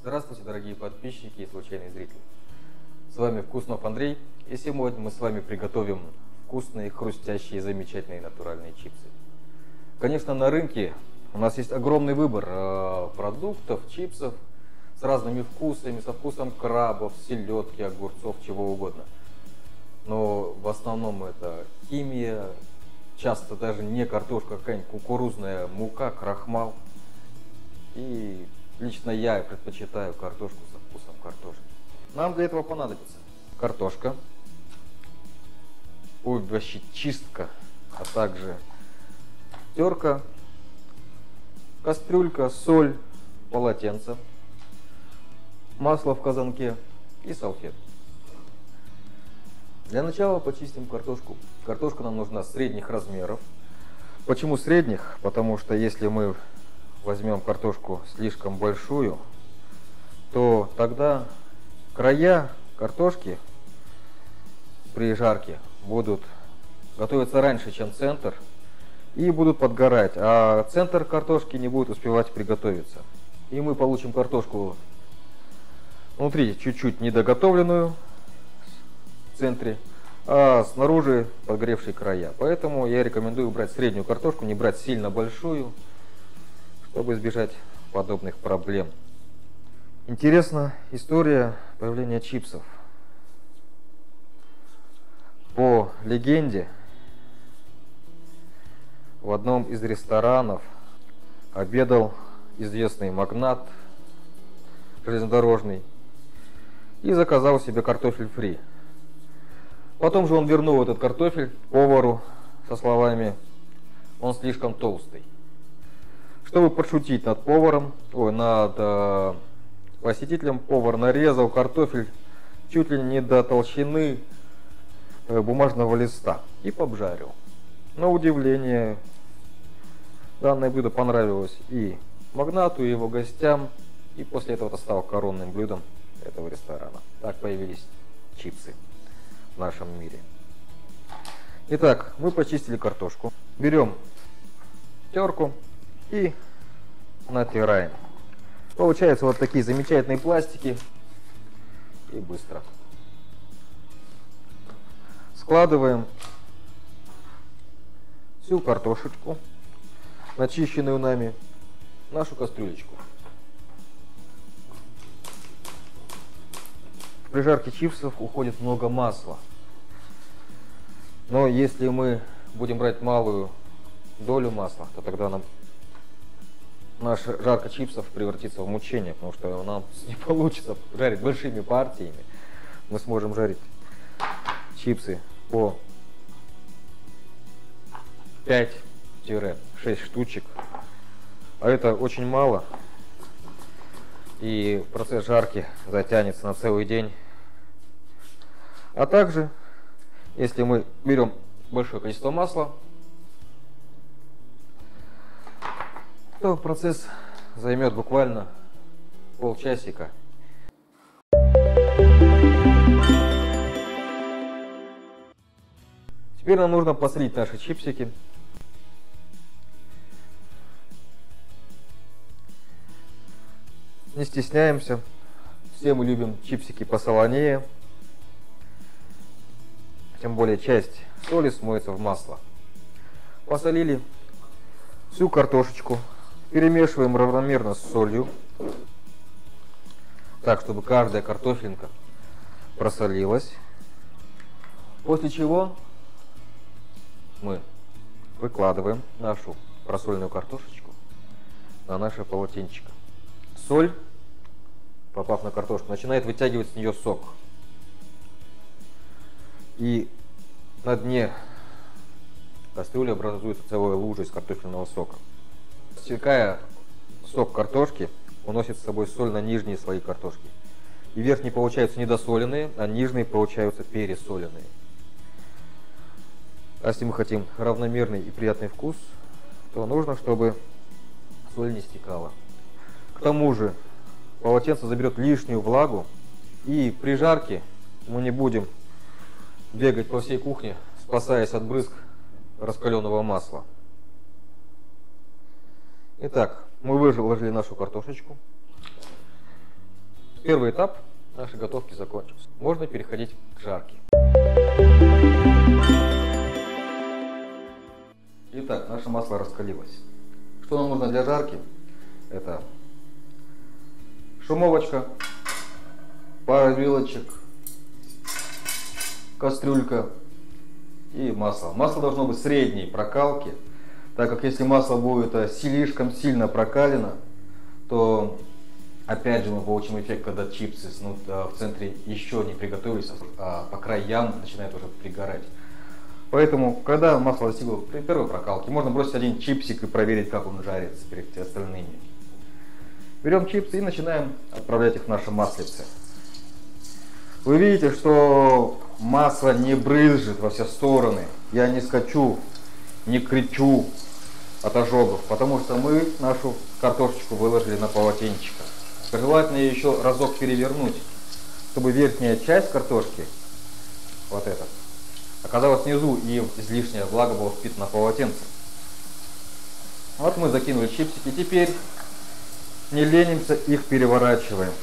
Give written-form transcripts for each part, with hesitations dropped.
Здравствуйте, дорогие подписчики и случайные зрители. С вами Вкуснов Андрей, и сегодня мы с вами приготовим вкусные, хрустящие, замечательные натуральные чипсы. Конечно, на рынке у нас есть огромный выбор продуктов, чипсов с разными вкусами, со вкусом крабов, селедки, огурцов, чего угодно. Но в основном это химия, часто даже не картошка, а какая-нибудь кукурузная мука, крахмал. И лично я предпочитаю картошку со вкусом картошки. Нам для этого понадобится картошка, овощечистка, а также терка, кастрюлька, соль, полотенце, масло в казанке и салфетки. Для начала почистим картошку. Картошка нам нужна средних размеров. Почему средних? Потому что если мы возьмем картошку слишком большую, то тогда края картошки при жарке будут готовиться раньше, чем центр, и будут подгорать, а центр картошки не будет успевать приготовиться. И мы получим картошку внутри чуть-чуть недоготовленную в центре, а снаружи подгоревшие края. Поэтому я рекомендую брать среднюю картошку, не брать сильно большую, чтобы избежать подобных проблем. Интересна история появления чипсов. По легенде, в одном из ресторанов обедал известный магнат железнодорожный и заказал себе картофель фри. Потом же он вернул этот картофель повару со словами: он слишком толстый. Чтобы подшутить над поваром, над посетителем, повар нарезал картофель чуть ли не до толщины бумажного листа и поджарил. На удивление, данное блюдо понравилось и магнату, и его гостям, и после этого это стало коронным блюдом этого ресторана. Так появились чипсы в нашем мире. Итак, мы почистили картошку. Берем терку и натираем. Получаются вот такие замечательные пластики. И быстро. Складываем всю картошечку, начищенную нами, в нашу кастрюлечку. При жарке чипсов уходит много масла. Но если мы будем брать малую долю масла, то тогда наша жарка чипсов превратится в мучение, потому что нам не получится жарить большими партиями. Мы сможем жарить чипсы по 5-6 штучек, а это очень мало, и процесс жарки затянется на целый день. А также, если мы берем большое количество масла, то процесс займет буквально полчасика. Теперь нам нужно посолить наши чипсики. Не стесняемся. Все мы любим чипсики посолонее. Тем более часть соли смоется в масло. Посолили всю картошечку. Перемешиваем равномерно с солью, так, чтобы каждая картофелинка просолилась. После чего мы выкладываем нашу просоленную картошечку на наше полотенчико. Соль, попав на картошку, начинает вытягивать с нее сок. И на дне кастрюли образуется целая лужа из картофельного сока. Стекая сок картошки, уносит с собой соль на нижние слои картошки. И верхние получаются недосоленные, а нижние получаются пересоленные. А если мы хотим равномерный и приятный вкус, то нужно, чтобы соль не стекала. К тому же полотенце заберет лишнюю влагу, и при жарке мы не будем бегать по всей кухне, спасаясь от брызг раскаленного масла. Итак, мы выложили нашу картошечку. Первый этап нашей готовки закончился. Можно переходить к жарке. Итак, наше масло раскалилось. Что нам нужно для жарки? Это шумовочка, пара вилочек, кастрюлька и масло. Масло должно быть средней прокалки, так как если масло будет слишком сильно прокалено, то опять же мы получим эффект, когда чипсы в центре еще не приготовились, а по краям начинает уже пригорать. Поэтому, когда масло достигло при первой прокалке, можно бросить один чипсик и проверить, как он жарится перед остальными. Берем чипсы и начинаем отправлять их в наше маслице. Вы видите, что масло не брызжет во все стороны. Я не скачу, не кричу от ожогов, потому что мы нашу картошечку выложили на полотенчико. Желательно ее еще разок перевернуть, чтобы верхняя часть картошки, вот эта, оказалась внизу и излишняя влага была впитана на полотенце. Вот мы закинули чипсики, теперь не ленимся, их переворачиваем.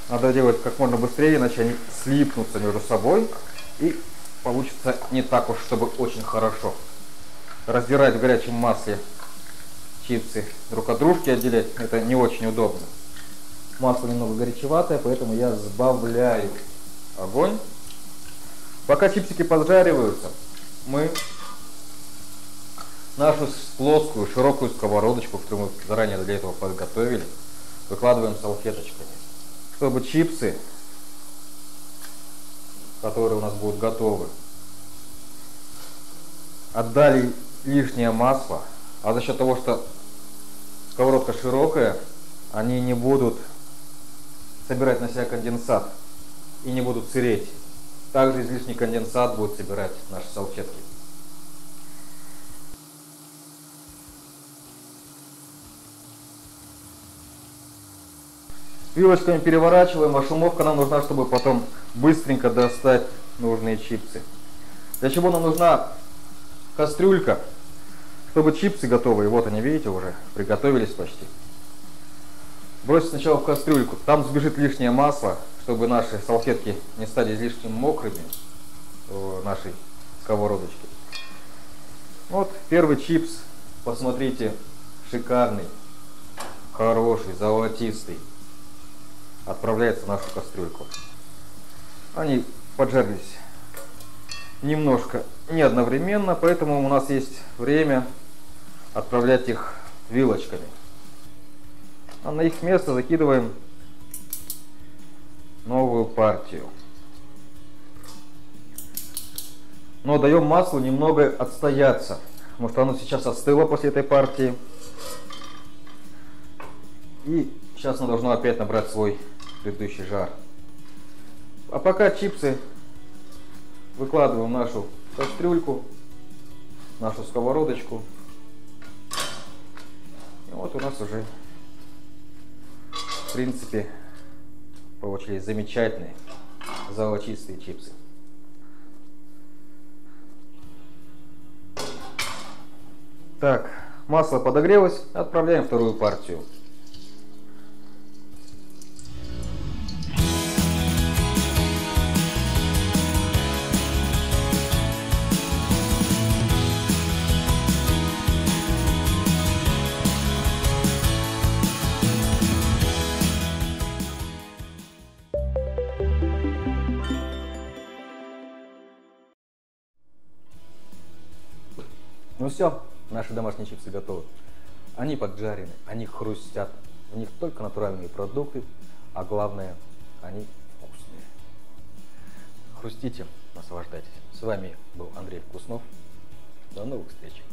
Надо делать как можно быстрее, иначе они слипнутся между собой и получится не так уж, чтобы очень хорошо. Раздирать в горячем масле чипсы друг от дружки, отделять, это не очень удобно. Масло немного горячеватое, поэтому я сбавляю огонь. Пока чипсики поджариваются, мы нашу плоскую, широкую сковородочку, которую мы заранее для этого подготовили, выкладываем салфеточками, чтобы чипсы, которые у нас будут готовы, отдали лишнее масло, а за счет того, что сковородка широкая, они не будут собирать на себя конденсат и не будут сыреть. Также излишний конденсат будет собирать наши салфетки. Вилочками переворачиваем, а шумовка нам нужна, чтобы потом быстренько достать нужные чипсы. Для чего нам нужна кастрюлька? Чтобы чипсы готовые, вот они, видите, уже приготовились почти. Бросить сначала в кастрюльку, там сбежит лишнее масло, чтобы наши салфетки не стали излишне мокрыми в нашей сковородочке. Вот первый чипс, посмотрите, шикарный, хороший, золотистый. Отправляется в нашу кастрюльку. Они поджарились немножко не одновременно, поэтому у нас есть время отправлять их вилочками. А на их место закидываем новую партию. Но даем маслу немного отстояться, потому что оно сейчас остыло после этой партии. И сейчас оно должно опять набрать свой предыдущий жар. А пока чипсы выкладываем в нашу кастрюльку, нашу сковородочку. И вот у нас уже, в принципе, получились замечательные золотистые чипсы. Так, масло подогрелось, отправляем вторую партию. Ну все, наши домашние чипсы готовы. Они поджарены, они хрустят. У них только натуральные продукты, а главное, они вкусные. Хрустите, наслаждайтесь. С вами был Андрей Вкуснов. До новых встреч.